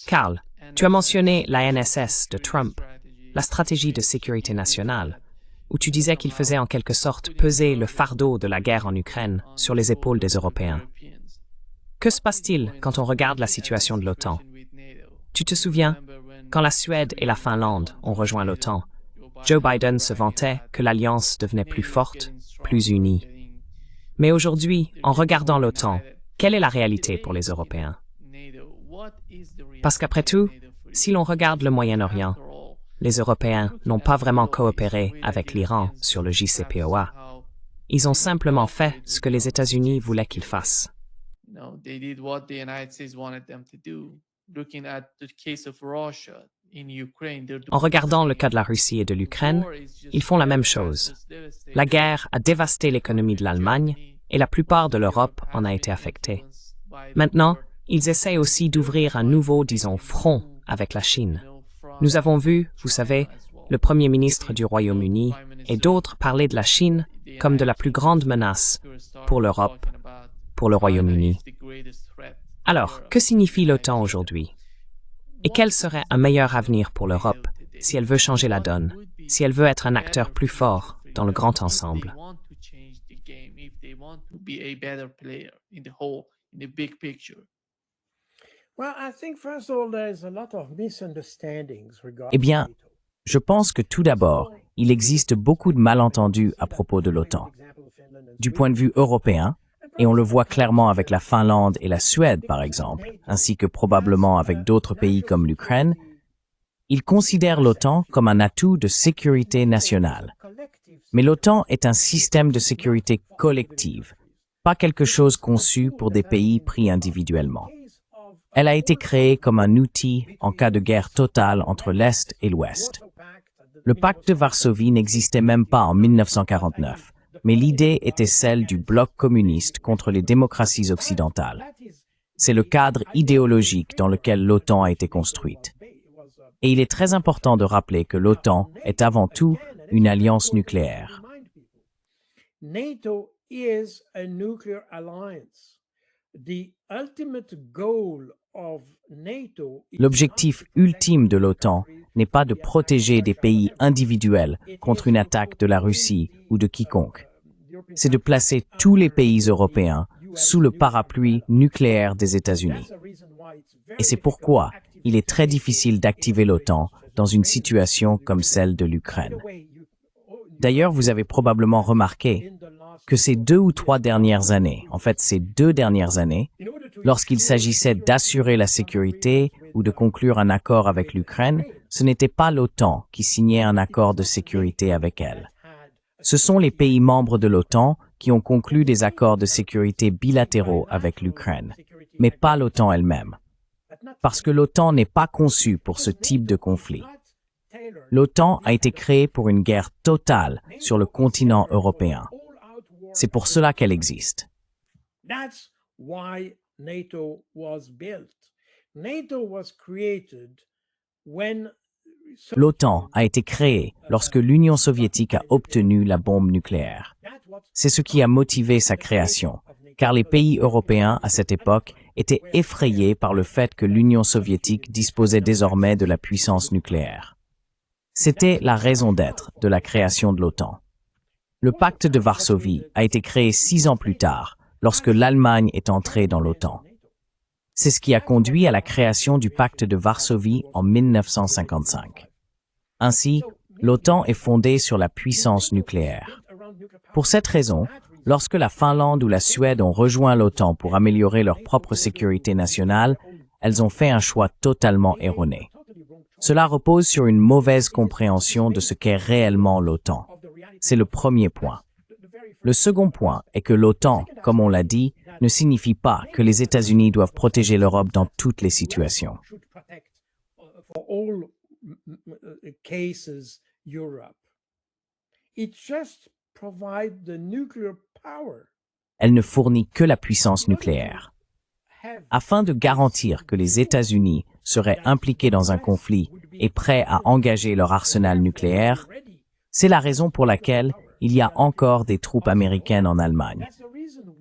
Carl, tu as mentionné la NSS de Trump, la stratégie de sécurité nationale, où tu disais qu'il faisait en quelque sorte peser le fardeau de la guerre en Ukraine sur les épaules des Européens. Que se passe-t-il quand on regarde la situation de l'OTAN? Tu te souviens, quand la Suède et la Finlande ont rejoint l'OTAN, Joe Biden se vantait que l'alliance devenait plus forte, plus unie. Mais aujourd'hui, en regardant l'OTAN, quelle est la réalité pour les Européens? Parce qu'après tout, si l'on regarde le Moyen-Orient, les Européens n'ont pas vraiment coopéré avec l'Iran sur le JCPOA. Ils ont simplement fait ce que les États-Unis voulaient qu'ils fassent. En regardant le cas de la Russie et de l'Ukraine, ils font la même chose. La guerre a dévasté l'économie de l'Allemagne et la plupart de l'Europe en a été affectée. Maintenant, ils essayent aussi d'ouvrir un nouveau, disons, front avec la Chine. Nous avons vu, vous savez, le Premier ministre du Royaume-Uni et d'autres parler de la Chine comme de la plus grande menace pour l'Europe, pour le Royaume-Uni. Alors, que signifie l'OTAN aujourd'hui? Et quel serait un meilleur avenir pour l'Europe si elle veut changer la donne, si elle veut être un acteur plus fort dans le grand ensemble? Eh bien, je pense que tout d'abord, il existe beaucoup de malentendus à propos de l'OTAN. Du point de vue européen, et on le voit clairement avec la Finlande et la Suède, par exemple, ainsi que probablement avec d'autres pays comme l'Ukraine, ils considèrent l'OTAN comme un atout de sécurité nationale. Mais l'OTAN est un système de sécurité collective, pas quelque chose conçu pour des pays pris individuellement. Elle a été créée comme un outil en cas de guerre totale entre l'Est et l'Ouest. Le pacte de Varsovie n'existait même pas en 1949. Mais l'idée était celle du bloc communiste contre les démocraties occidentales. C'est le cadre idéologique dans lequel l'OTAN a été construite. Et il est très important de rappeler que l'OTAN est avant tout une alliance nucléaire. NATO is a nuclear alliance. The ultimate goal of NATO is L'objectif ultime de l'OTAN n'est pas de protéger des pays individuels contre une attaque de la Russie ou de quiconque. C'est de placer tous les pays européens sous le parapluie nucléaire des États-Unis. Et c'est pourquoi il est très difficile d'activer l'OTAN dans une situation comme celle de l'Ukraine. D'ailleurs, vous avez probablement remarqué que ces 2 ou 3 dernières années, en fait ces 2 dernières années, lorsqu'il s'agissait d'assurer la sécurité ou de conclure un accord avec l'Ukraine, ce n'était pas l'OTAN qui signait un accord de sécurité avec elle. Ce sont les pays membres de l'OTAN qui ont conclu des accords de sécurité bilatéraux avec l'Ukraine, mais pas l'OTAN elle-même. Parce que l'OTAN n'est pas conçue pour ce type de conflit. L'OTAN a été créée pour une guerre totale sur le continent européen. C'est pour cela qu'elle existe. That's why NATO was built. NATO was created when L'OTAN a été créée lorsque l'Union soviétique a obtenu la bombe nucléaire. C'est ce qui a motivé sa création, car les pays européens à cette époque étaient effrayés par le fait que l'Union soviétique disposait désormais de la puissance nucléaire. C'était la raison d'être de la création de l'OTAN. Le pacte de Varsovie a été créé 6 ans plus tard, lorsque l'Allemagne est entrée dans l'OTAN. C'est ce qui a conduit à la création du pacte de Varsovie en 1955. Ainsi, l'OTAN est fondée sur la puissance nucléaire. Pour cette raison, lorsque la Finlande ou la Suède ont rejoint l'OTAN pour améliorer leur propre sécurité nationale, elles ont fait un choix totalement erroné. Cela repose sur une mauvaise compréhension de ce qu'est réellement l'OTAN. C'est le premier point. Le second point est que l'OTAN, comme on l'a dit, ne signifie pas que les États-Unis doivent protéger l'Europe dans toutes les situations. for all cases Europe. It just provides the nuclear power. Elle ne fournit que la puissance nucléaire. Afin de garantir que les États-Unis seraient impliqués dans un conflit et prêts à engager leur arsenal nucléaire, c'est la raison pour laquelle il y a encore des troupes américaines en Allemagne.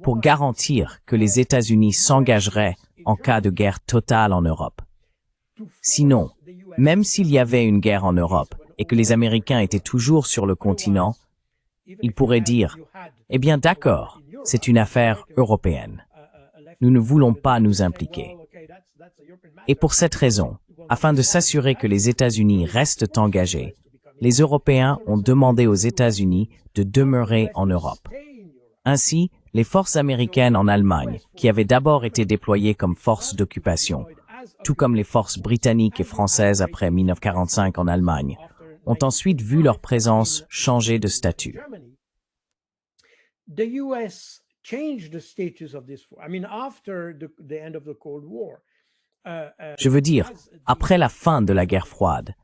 Pour garantir que les États-Unis s'engageraient en cas de guerre totale en Europe. Sinon, même s'il y avait une guerre en Europe et que les Américains étaient toujours sur le continent, ils pourraient dire « Eh bien d'accord, c'est une affaire européenne. Nous ne voulons pas nous impliquer. » Et pour cette raison, afin de s'assurer que les États-Unis restent engagés, les Européens ont demandé aux États-Unis de demeurer en Europe. Ainsi, les forces américaines en Allemagne, qui avaient d'abord été déployées comme forces d'occupation, tout comme les forces britanniques et françaises après 1945 en Allemagne, ont ensuite vu leur présence changer de statut. The US changed the status of this. I mean, after the end of the Cold War. Je veux dire, après la fin de la guerre froide,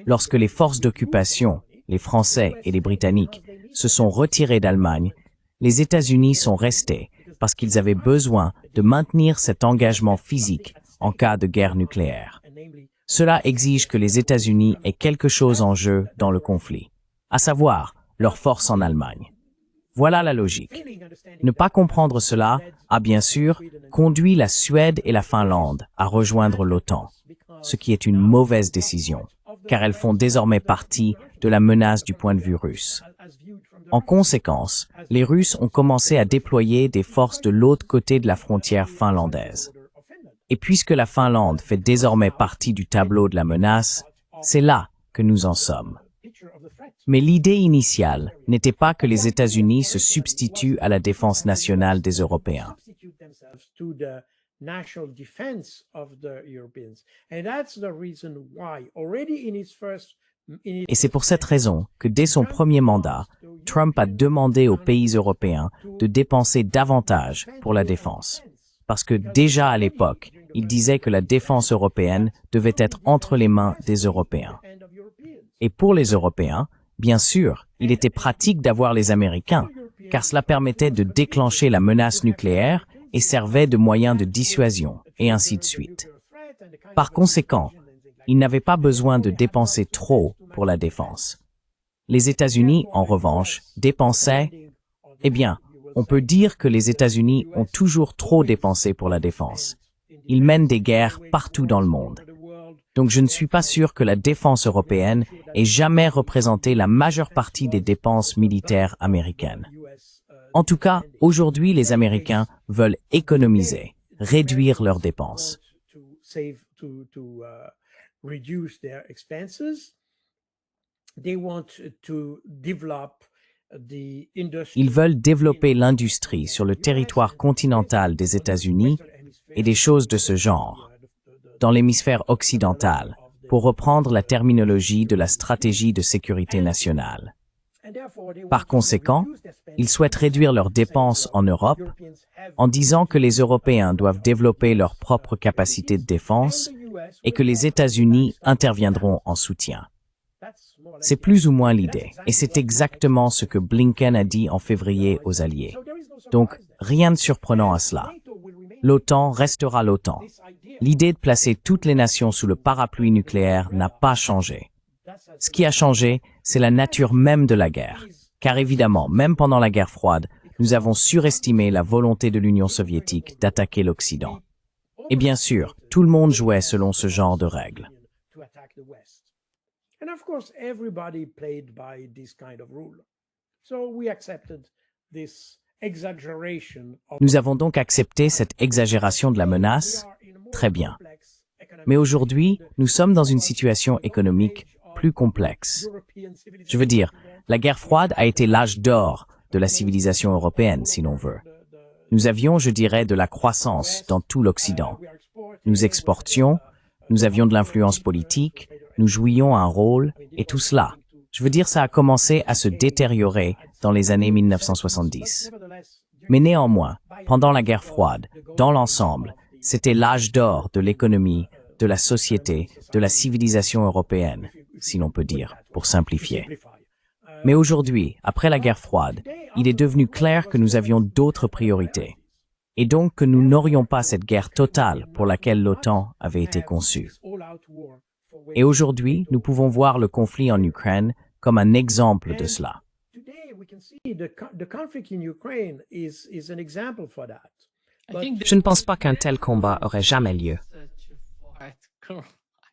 lorsque les forces d'occupation, les Français et les Britanniques, se sont retirés d'Allemagne, les États-Unis sont restés parce qu'ils avaient besoin de maintenir cet engagement physique en cas de guerre nucléaire. Cela exige que les États-Unis aient quelque chose en jeu dans le conflit, à savoir leur force en Allemagne. Voilà la logique. Ne pas comprendre cela a bien sûr conduit la Suède et la Finlande à rejoindre l'OTAN, ce qui est une mauvaise décision, car elles font désormais partie de la menace du point de vue russe. En conséquence, les Russes ont commencé à déployer des forces de l'autre côté de la frontière finlandaise. Et puisque la Finlande fait désormais partie du tableau de la menace, c'est là que nous en sommes. Mais l'idée initiale n'était pas que les États-Unis se substituent à la défense nationale des Européens. Et c'est pour cette raison que dès son premier mandat, Trump a demandé aux pays européens de dépenser davantage pour la défense. Parce que déjà à l'époque, il disait que la défense européenne devait être entre les mains des Européens. Et pour les Européens, bien sûr, il était pratique d'avoir les Américains, car cela permettait de déclencher la menace nucléaire et servait de moyen de dissuasion, et ainsi de suite. Par conséquent, il n'avait pas besoin de dépenser trop pour la défense. Les États-Unis, en revanche, dépensaient, eh bien, on peut dire que les États-Unis ont toujours trop dépensé pour la défense. Ils mènent des guerres partout dans le monde. Donc je ne suis pas sûr que la défense européenne ait jamais représenté la majeure partie des dépenses militaires américaines. En tout cas, aujourd'hui, les Américains veulent économiser, réduire leurs dépenses. Ils veulent développer l'industrie sur le territoire continental des États-Unis et des choses de ce genre, dans l'hémisphère occidental, pour reprendre la terminologie de la stratégie de sécurité nationale. Par conséquent, ils souhaitent réduire leurs dépenses en Europe en disant que les Européens doivent développer leur propre capacité de défense et que les États-Unis interviendront en soutien. C'est plus ou moins l'idée, et c'est exactement ce que Blinken a dit en février aux Alliés. Donc, rien de surprenant à cela. L'OTAN restera l'OTAN. L'idée de placer toutes les nations sous le parapluie nucléaire n'a pas changé. Ce qui a changé, c'est la nature même de la guerre. Car évidemment, même pendant la guerre froide, nous avons surestimé la volonté de l'Union soviétique d'attaquer l'Occident. Et bien sûr, tout le monde jouait selon ce genre de règles. Nous avons donc accepté cette exagération de la menace. Très bien. Mais aujourd'hui, nous sommes dans une situation économique plus complexe. Je veux dire, la guerre froide a été l'âge d'or de la civilisation européenne, si l'on veut. Nous avions, je dirais, de la croissance dans tout l'Occident. Nous exportions, nous avions de l'influence politique, nous jouions un rôle, et tout cela. Je veux dire, ça a commencé à se détériorer dans les années 1970. Mais néanmoins, pendant la guerre froide, dans l'ensemble, c'était l'âge d'or de l'économie, de la société, de la civilisation européenne, si l'on peut dire, pour simplifier. Mais aujourd'hui, après la guerre froide, il est devenu clair que nous avions d'autres priorités, et donc que nous n'aurions pas cette guerre totale pour laquelle l'OTAN avait été conçue. Et aujourd'hui, nous pouvons voir le conflit en Ukraine comme un exemple de cela. Je ne pense pas qu'un tel combat aurait jamais lieu.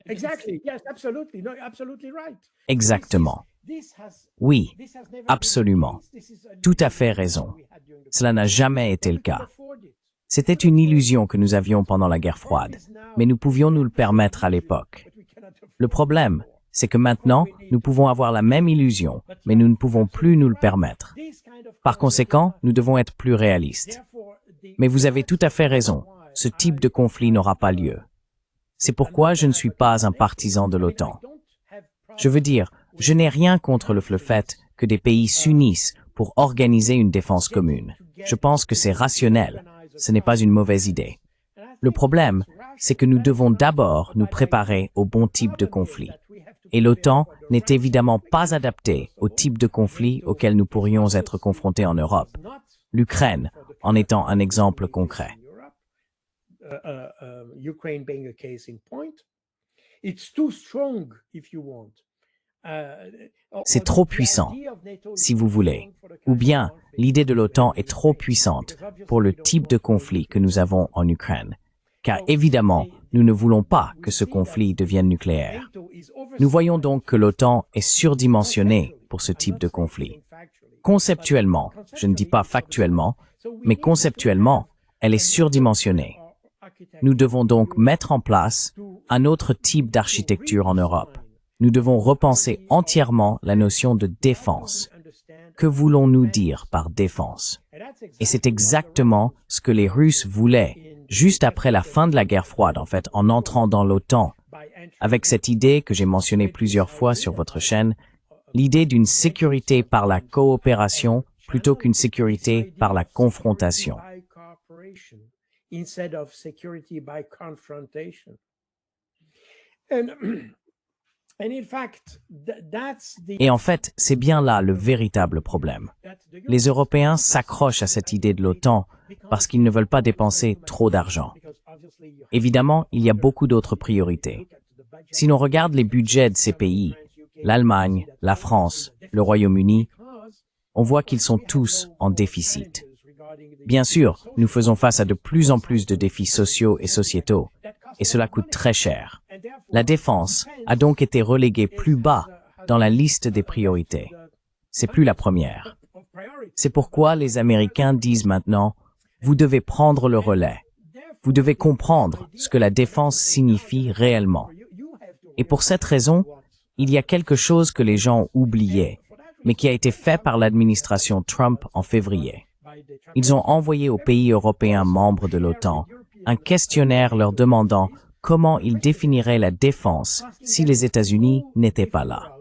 Exactly. Yes, absolutely. No, absolutely right. Exactement. Oui, absolument. Tout à fait raison. Cela n'a jamais été le cas. C'était une illusion que nous avions pendant la guerre froide, mais nous pouvions nous le permettre à l'époque. Le problème, c'est que maintenant, nous pouvons avoir la même illusion, mais nous ne pouvons plus nous le permettre. Par conséquent, nous devons être plus réalistes. Mais vous avez tout à fait raison, ce type de conflit n'aura pas lieu. C'est pourquoi je ne suis pas un partisan de l'OTAN. Je veux dire, je n'ai rien contre le fait que des pays s'unissent pour organiser une défense commune. Je pense que c'est rationnel. Ce n'est pas une mauvaise idée. Le problème, c'est que nous devons d'abord nous préparer au bon type de conflit. Et l'OTAN n'est évidemment pas adapté au type de conflit auquel nous pourrions être confrontés en Europe. L'Ukraine en étant un exemple concret. Ukraine being a case in point. It's too strong, if you want. C'est trop puissant, si vous voulez. Ou bien, l'idée de l'OTAN est trop puissante pour le type de conflit que nous avons en Ukraine. Car évidemment, nous ne voulons pas que ce conflit devienne nucléaire. Nous voyons donc que l'OTAN est surdimensionnée pour ce type de conflit. Conceptuellement, je ne dis pas factuellement, mais conceptuellement, elle est surdimensionnée. Nous devons donc mettre en place un autre type d'architecture en Europe. Nous devons repenser entièrement la notion de défense. Que voulons-nous dire par défense? Et c'est exactement ce que les Russes voulaient, juste après la fin de la guerre froide, en fait, en entrant dans l'OTAN, avec cette idée que j'ai mentionnée plusieurs fois sur votre chaîne, l'idée d'une sécurité par la coopération plutôt qu'une sécurité par la confrontation. Instead of security by confrontation. Et en fait, c'est bien là le véritable problème. Les Européens s'accrochent à cette idée de l'OTAN parce qu'ils ne veulent pas dépenser trop d'argent. Évidemment, il y a beaucoup d'autres priorités. Si l'on regarde les budgets de ces pays, l'Allemagne, la France, le Royaume-Uni, on voit qu'ils sont tous en déficit. Bien sûr, nous faisons face à de plus en plus de défis sociaux et sociétaux, et cela coûte très cher. La défense a donc été reléguée plus bas dans la liste des priorités. C'est plus la première. C'est pourquoi les Américains disent maintenant, vous devez prendre le relais. Vous devez comprendre ce que la défense signifie réellement. Et pour cette raison, il y a quelque chose que les gens ont oublié, mais qui a été fait par l'administration Trump en février. Ils ont envoyé aux pays européens membres de l'OTAN un questionnaire leur demandant comment ils définiraient la défense si les États-Unis n'étaient pas là.